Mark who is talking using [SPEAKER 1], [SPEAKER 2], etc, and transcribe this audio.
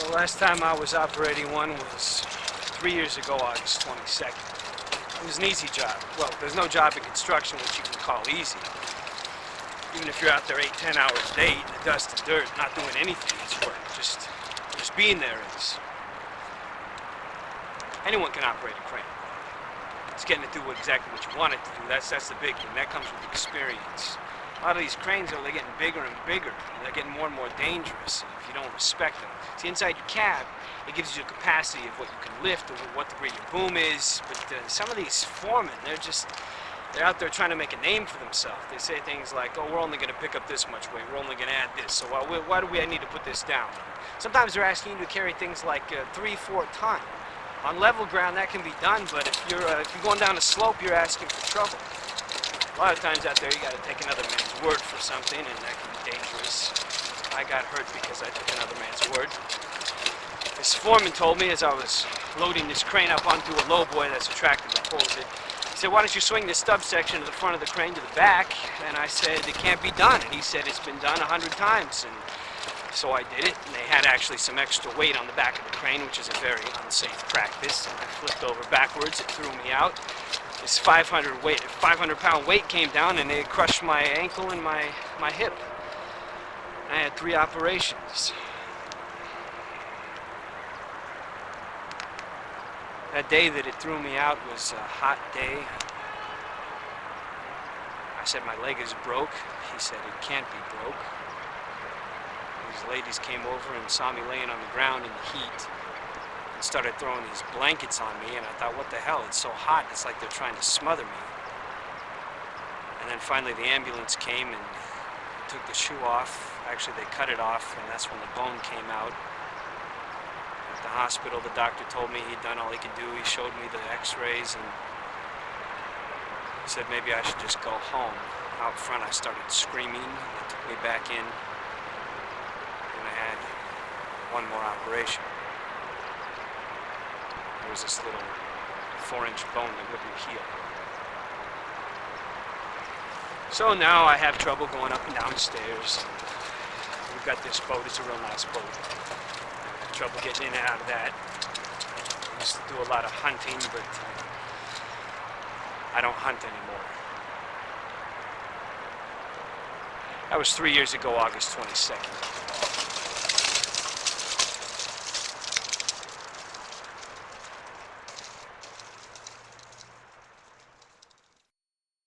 [SPEAKER 1] The last time I was operating one was 3 years ago, August 22nd. It was an easy job. Well, there's no job in construction which you can call easy. Even if you're out there 8-10 hours a day eating the dust and dirt, not doing anything, it's work. Just being there is. Anyone can operate a crane. It's getting to do exactly what you want it to do. That's the big thing. That comes with experience. A lot of these cranes, though, they're getting bigger and bigger, and they're getting more and more dangerous if you don't respect them. See, inside your cab, it gives you a capacity of what you can lift or what degree your boom is, but some of these foremen, they're out there trying to make a name for themselves. They say things like, oh, we're only going to pick up this much weight, we're only going to add this, so why do we need to put this down? Sometimes they're asking you to carry things like 3-4 ton. On level ground, that can be done, but if you're going down a slope, you're asking for trouble. A lot of times out there, you got to take another man's word for something, and that can be dangerous. I got hurt because I took another man's word. This foreman told me as I was loading this crane up onto a lowboy that's a tractor that pulls it, he said, why don't you swing this stub section to the front of the crane to the back? And I said, it can't be done. And he said, it's been done 100 times. And so I did it, and they had actually some extra weight on the back of the crane, which is a very unsafe practice. And I flipped over backwards, it threw me out. This 500-pound weight came down, and it crushed my ankle and my hip. I had 3 operations. That day that it threw me out was a hot day. I said, my leg is broke. He said, it can't be broke. These ladies came over and saw me laying on the ground in the heat and started throwing these blankets on me, and I thought, what the hell? It's so hot. It's like they're trying to smother me. And then finally the ambulance came and took the shoe off. Actually, they cut it off, and that's when the bone came out. At the hospital, the doctor told me he'd done all he could do. He showed me the x-rays and said maybe I should just go home. Out front, I started screaming. They took me back in, and I had one more operation. There was this little 4-inch bone that wouldn't heal. So now I have trouble going up and down stairs. We've got this boat. It's a real nice boat. I have trouble getting in and out of that. I used to do a lot of hunting, but I don't hunt anymore. That was 3 years ago, August 22nd.